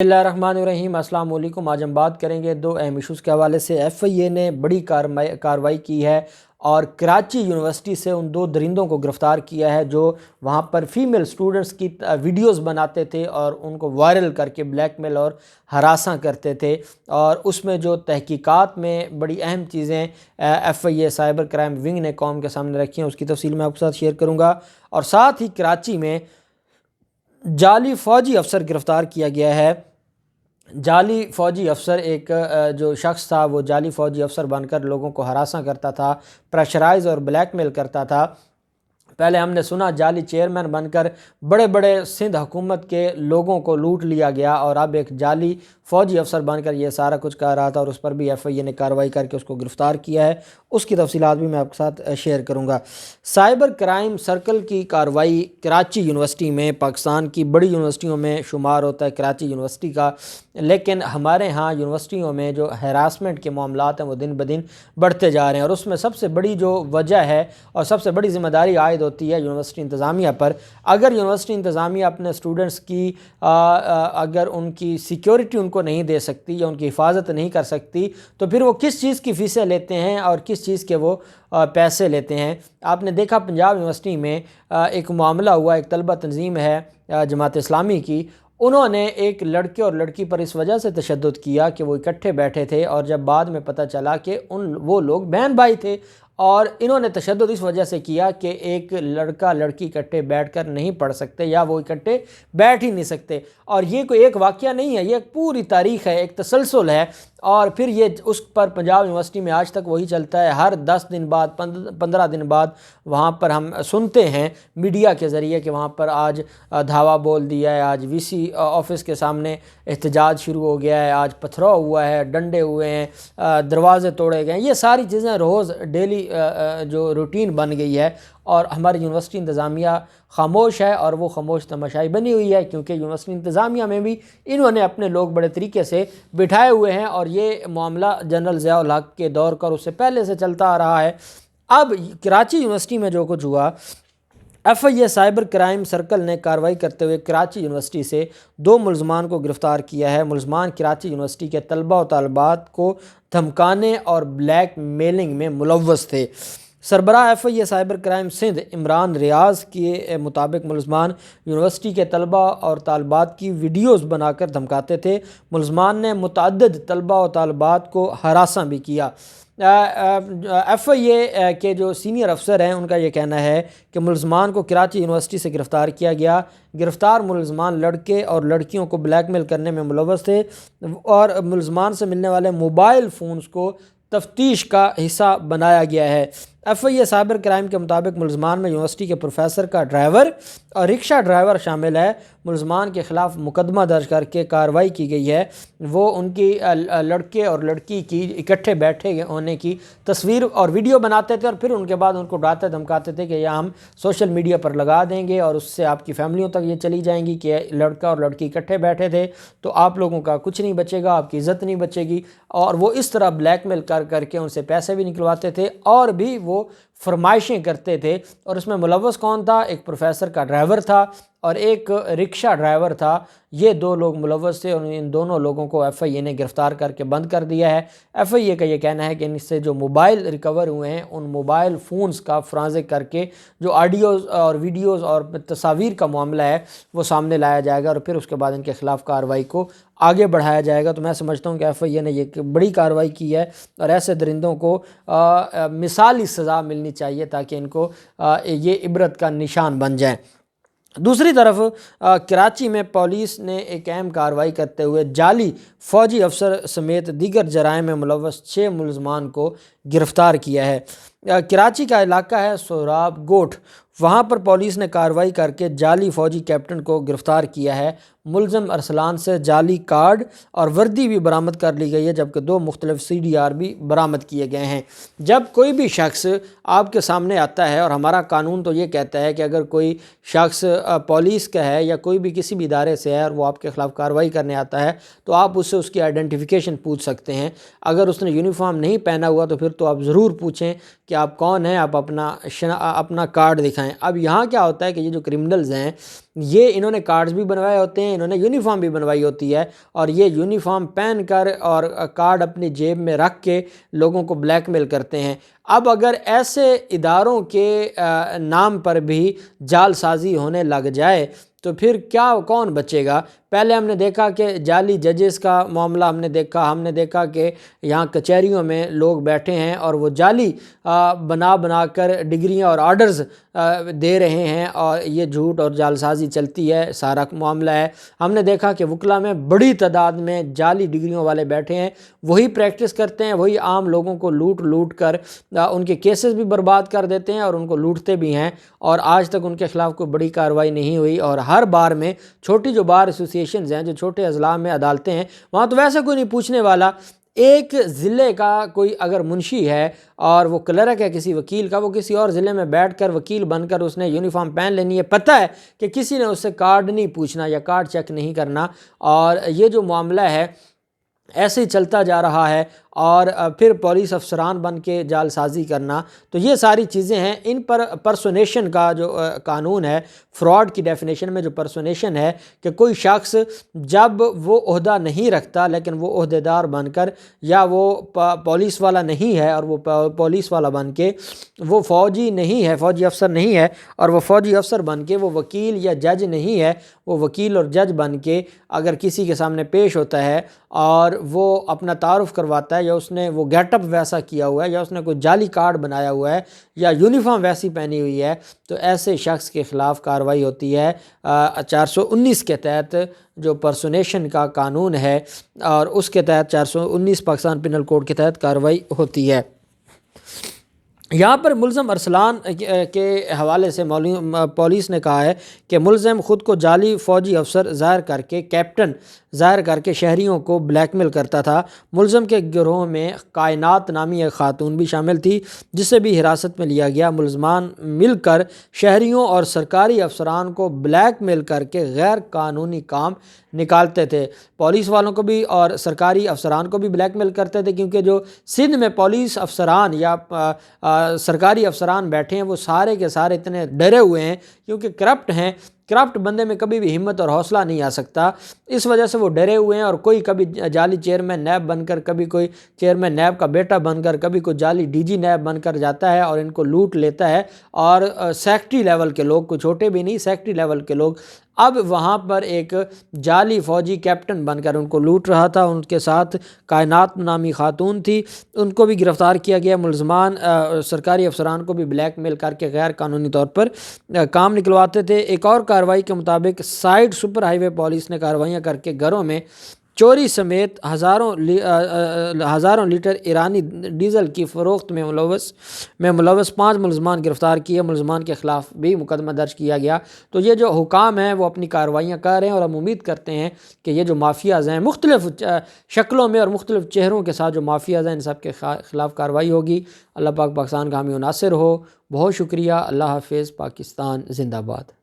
बिस्मिल्लाहिर्रहमानिर्रहीम। अस्सलाम वालेकुम। आज हम बात करेंगे दो अहम इशूज़ के हवाले से। FIA ने बड़ी कार्रवाई की है और कराची यूनिवर्सिटी से उन दो दरिंदों को गिरफ़्तार किया है जो वहाँ पर फ़ीमेल स्टूडेंट्स की वीडियोज़ बनाते थे और उनको वायरल करके ब्लैकमेल और हरासा करते थे। और उसमें जो तहकीकात में बड़ी अहम चीज़ें FIA साइबर क्राइम विंग ने कौम के सामने रखी हैं, उसकी तफसील मैं आपके साथ शेयर करूँगा। और साथ ही कराची में जाली फ़ौजी अफसर गिरफ़्तार किया गया है। जाली फ़ौजी अफसर एक जो शख्स था वो जाली फ़ौजी अफसर बनकर लोगों को हरासा करता था, प्रेशराइज़ और ब्लैकमेल करता था। पहले हमने सुना जाली चेयरमैन बनकर बड़े बड़े सिंध हुकूमत के लोगों को लूट लिया गया, और अब एक जाली फ़ौजी अफसर बनकर ये सारा कुछ कर रहा था और उस पर भी FIA ने कार्रवाई करके उसको गिरफ़्तार किया है। उसकी तफसीलात भी मैं आपके साथ शेयर करूँगा। साइबर क्राइम सर्कल की कार्रवाई कराची यूनिवर्सिटी में, पाकिस्तान की बड़ी यूनिवर्सिटियों में शुमार होता है कराची यूनिवर्सिटी का, लेकिन हमारे यहाँ यूनिवर्सिटियों में जो हैरासमेंट के मामलात हैं वो दिन ब दिन बढ़ते जा रहे हैं। और उसमें सबसे बड़ी जो वजह है और सबसे बड़ी ज़िम्मेदारी आयद होती है यूनिवर्सिटी इंतज़ामिया पर। अगर यूनिवर्सिटी इंतज़ामिया अपने स्टूडेंट्स की अगर उनकी सिक्योरिटी उनको नहीं दे सकती या उनकी हिफाजत नहीं कर सकती, तो फिर वो किस चीज़ की फ़ीसें लेते हैं और किस चीज़ के वो पैसे लेते हैं। आपने देखा पंजाब यूनिवर्सिटी में एक मामला हुआ, एक तलबा तंजीम है जमात इस्लामी की, उन्होंने एक लड़के और लड़की पर इस वजह से तशद्दुद किया कि वो इकट्ठे बैठे थे, और जब बाद में पता चला कि वो लोग बहन भाई थे, और इन्होंने तशद्दुद इस वजह से किया कि एक लड़का लड़की इकट्ठे बैठकर नहीं पढ़ सकते या वो इकट्ठे बैठ ही नहीं सकते। और ये कोई एक वाक़या नहीं है, ये एक पूरी तारीख़ है, एक तसलसल है। और फिर ये उस पर पंजाब यूनिवर्सिटी में आज तक वही चलता है। हर 10 दिन बाद 15 दिन बाद वहाँ पर हम सुनते हैं मीडिया के ज़रिए कि वहाँ पर आज धावा बोल दिया है, आज VC ऑफ़िस के सामने एहतजाज शुरू हो गया है, आज पथराव हुआ है, डंडे हुए हैं, दरवाज़े तोड़े गए हैं। ये सारी चीज़ें रोज़ डेली जो रूटीन बन गई है, और हमारी यूनिवर्सिटी इंतज़ामिया ख़ामोश है, और वो ख़ामोश तमाशाई बनी हुई है, क्योंकि यूनिवर्सिटी इंतज़ामिया में भी इन्होंने अपने लोग बड़े तरीके से बिठाए हुए हैं। और ये मामला जनरल ज़िया-उल हक़ के दौर का उससे पहले से चलता आ रहा है। अब कराची यूनिवर्सिटी में जो कुछ हुआ, FIA साइबर क्राइम सर्कल ने कार्रवाई करते हुए कराची यूनिवर्सिटी से 2 मुलज़मान को गिरफ़्तार किया है। मुलज़मान कराची यूनिवर्सिटी के तलबा और तालिबात को धमकाने और ब्लैक मेलिंग में मुलव्वस थे। सरबराह FIA cyber crime Sindh Imran Riaz के मुताबिक मुलज़मान यूनिवर्सिटी के तलबा और तालिबात की वीडियोज़ बनाकर धमकाते थे। मुलज़मान ने मुतअद्दिद तलबा और तालिबात को हरासा भी किया। FIA के जो सीनियर अफसर हैं उनका ये कहना है कि मुलज़मान को कराची यूनिवर्सिटी से गिरफ़्तार किया गया। गिरफ़्तार मुलज़मान लड़के और लड़कियों को ब्लैकमेल करने में मुलव्वस थे, और मुलज़मान से मिलने वाले मोबाइल फ़ोन्स को तफ्तीश का हिस्सा बनाया गया है। FIA साइबर क्राइम के मुताबिक मुलज़मान में यूनिवर्सिटी के प्रोफेसर का ड्राइवर और रिक्शा ड्राइवर शामिल है। मुलज़मान के ख़िलाफ़ मुकदमा दर्ज करके कार्रवाई की गई है। वो उनकी लड़के और लड़की की इकट्ठे बैठे होने की तस्वीर और वीडियो बनाते थे, और फिर उनके बाद उनको डराते धमकाते थे कि यह हम सोशल मीडिया पर लगा देंगे और उससे आपकी फ़ैमिलियों तक ये चली जाएंगी कि लड़का और लड़की इकट्ठे बैठे थे, तो आप लोगों का कुछ नहीं बचेगा, आपकी इज़्ज़त नहीं बचेगी। और वो इस तरह ब्लैकमेल करके उनसे पैसे भी निकलवाते थे और भी वो फरमाइशें करते थे। और उसमें मुलव्वस कौन था? एक प्रोफेसर का ड्राइवर था और एक रिक्शा ड्राइवर था। ये 2 लोग मुलव्वस थे, और इन दोनों लोगों को FIA ने गिरफ़्तार करके बंद कर दिया है। FIA का ये कहना है कि इनसे जो मोबाइल रिकवर हुए हैं, उन मोबाइल फ़ोन्स का फ़ोरेंसिक करके जो ऑडियोज़ और वीडियोज़ और तस्वीर का मामला है वो सामने लाया जाएगा, और फिर उसके बाद इनके ख़िलाफ़ कार्रवाई को आगे बढ़ाया जाएगा। तो मैं समझता हूँ कि FIA ने ये बड़ी कार्रवाई की है, और ऐसे दरिंदों को मिसाली सज़ा मिलनी चाहिए ताकि इनको ये इबरत का निशान बन जाए। दूसरी तरफ कराची में पुलिस ने एक अहम कार्रवाई करते हुए जाली फ़ौजी अफसर समेत दीगर जराइम में मुलव्वस 6 मुलज़मान को गिरफ़्तार किया है। कराची का इलाका है सोहराब गोठ, वहाँ पर पुलिस ने कार्रवाई करके जाली फ़ौजी कैप्टन को गिरफ़्तार किया है। मुलज़म अरसलान से जाली कार्ड और वर्दी भी बरामद कर ली गई है, जबकि 2 मुख्तलिफ CDR भी बरामद किए गए हैं। जब कोई भी शख्स आपके सामने आता है, और हमारा कानून तो ये कहता है कि अगर कोई शख्स पुलिस का है या कोई भी किसी भी इदारे से है और वो आपके ख़िलाफ़ कार्रवाई करने आता है, तो आप उससे उसकी आइडेंटिफिकेशन पूछ सकते हैं। अगर उसने यूनिफॉर्म नहीं पहना हुआ तो फिर तो आप ज़रूर पूछें कि आप कौन हैं, आप अपना कार्ड दिखाएँ। جائیں۔ اب یہاں کیا ہوتا ہے کہ یہ جو کرمنلز ہیں یہ انہوں نے کارڈز بھی بنوائے ہوتے ہیں، انہوں نے یونیفارم بھی بنوائی ہوتی ہے، اور یہ یونیفارم پہن کر اور کارڈ اپنی جیب میں رکھ کے لوگوں کو بلیک میل کرتے ہیں۔ اب اگر ایسے اداروں کے نام پر بھی جعل سازی ہونے لگ جائے تو پھر کون بچے گا؟ پہلے ہم نے دیکھا کہ جعلی ججز کا معاملہ ہم نے دیکھا کہ یہاں کچہریوں میں لوگ بیٹھے ہیں اور وہ جعلی بنا کر ڈگریاں اور آرڈرز دے رہے ہیں، اور یہ جھوٹ اور جعل سازی چلتی ہے، سارا معاملہ ہے۔ ہم نے دیکھا کہ وکلا میں بڑی تعداد میں جعلی ڈگریوں والے بیٹھے ہیں، وہی پریکٹس کرتے ہیں، وہی عام لوگوں کو لوٹ کر ان کے کیسز بھی برباد کر دیتے ہیں اور ان کو لوٹتے بھی ہیں، اور آج تک ان کے خلاف کوئی بڑی کارروائی نہیں ہوئی۔ اور ہر بار میں چھوٹی جو بار ایسوسیشنز ہیں، جو چھوٹے اضلاع میں عدالتیں ہیں، وہاں تو ویسے کوئی نہیں پوچھنے والا۔ ایک ضلع کا کوئی اگر منشی ہے اور وہ کلرک ہے کسی وکیل کا، وہ کسی اور ضلع میں بیٹھ کر وکیل بن کر اس نے یونیفارم پہن لینی ہے، پتہ ہے کہ کسی نے اس سے کارڈ نہیں پوچھنا یا کارڈ چیک نہیں کرنا، اور یہ جو معاملہ ہے ایسے ہی چلتا جا رہا ہے، اور پھر پولیس افسران بن کے جعل سازی کرنا۔ تو یہ ساری چیزیں ہیں، ان پر پرسونیشن کا جو قانون ہے، فراڈ کی ڈیفینیشن میں جو پرسونیشن ہے کہ کوئی شخص جب وہ عہدہ نہیں رکھتا لیکن وہ عہدیدار بن کر، یا وہ پولیس والا نہیں ہے اور وہ پولیس والا بن کے، وہ فوجی نہیں ہے، فوجی افسر نہیں ہے اور وہ فوجی افسر بن کے، وہ وکیل یا جج نہیں ہے، وہ وکیل اور جج بن کے اگر کسی کے سامنے پیش ہوتا ہے اور وہ اپنا تعارف کرواتا ہے، یا اس نے وہ گیٹ اپ ویسا کیا ہوا ہے، یا اس نے کوئی جعلی کارڈ بنایا ہوا ہے، یا یونیفارم ویسی پہنی ہوئی ہے، تو ایسے شخص کے خلاف کارروائی ہوتی ہے 419 کے تحت، جو پرسونیشن کا قانون ہے، اور اس کے تحت 419 پاکستان پینل کوڈ کے تحت کارروائی ہوتی ہے۔ یہاں پر ملزم ارسلان کے حوالے سے پولیس نے کہا ہے کہ ملزم خود کو جعلی فوجی افسر ظاہر کر کے، کیپٹن ظاہر کر کے شہریوں کو بلیک میل کرتا تھا۔ ملزم کے گروہ میں کائنات نامی ایک خاتون بھی شامل تھی، جسے بھی حراست میں لیا گیا۔ ملزمان مل کر شہریوں اور سرکاری افسران کو بلیک میل کر کے غیر قانونی کام نکالتے تھے۔ پولیس والوں کو بھی اور سرکاری افسران کو بھی بلیک میل کرتے تھے، کیونکہ جو سندھ میں پولیس افسران یا سرکاری افسران بیٹھے ہیں وہ سارے کے سارے اتنے ڈرے ہوئے ہیں، کیونکہ کرپٹ ہیں۔ کرپٹ بندے میں کبھی بھی ہمت اور حوصلہ نہیں آ سکتا، اس وجہ سے وہ ڈرے ہوئے ہیں، اور کوئی کبھی جعلی چیئرمین نیب بن کر، کبھی کوئی چیئرمین نیب کا بیٹا بن کر، کبھی کوئی جعلی ڈی جی نیب بن کر جاتا ہے اور ان کو لوٹ لیتا ہے، اور سیکٹری لیول کے لوگ، کوئی چھوٹے بھی نہیں، سیکٹری لیول کے لوگ اب وہاں پر ایک جعلی فوجی کیپٹن بن کر ان کو لوٹ رہا تھا۔ ان کے ساتھ کائنات نامی خاتون تھی، ان کو بھی گرفتار کیا گیا۔ ملزمان سرکاری افسران کو بھی بلیک میل کر کے غیر قانونی طور پر کام نکلواتے تھے۔ ایک اور کارروائی کے مطابق سائیڈ سپر ہائی وے پولیس نے کارروائیاں کر کے گھروں میں چوری سمیت ہزاروں لیٹر ایرانی ڈیزل کی فروخت میں ملوث 5 ملزمان گرفتار کیے۔ ملزمان کے خلاف بھی مقدمہ درج کیا گیا۔ تو یہ جو حکام ہیں وہ اپنی کارروائیاں کر رہے ہیں، اور ہم امید کرتے ہیں کہ یہ جو مافیاز ہیں مختلف شکلوں میں اور مختلف چہروں کے ساتھ جو مافیاز ہیں، ان سب کے خلاف کارروائی ہوگی۔ اللہ پاک پاکستان کا حامی و ناصر ہو۔ بہت شکریہ۔ اللہ حافظ۔ پاکستان زندہ باد۔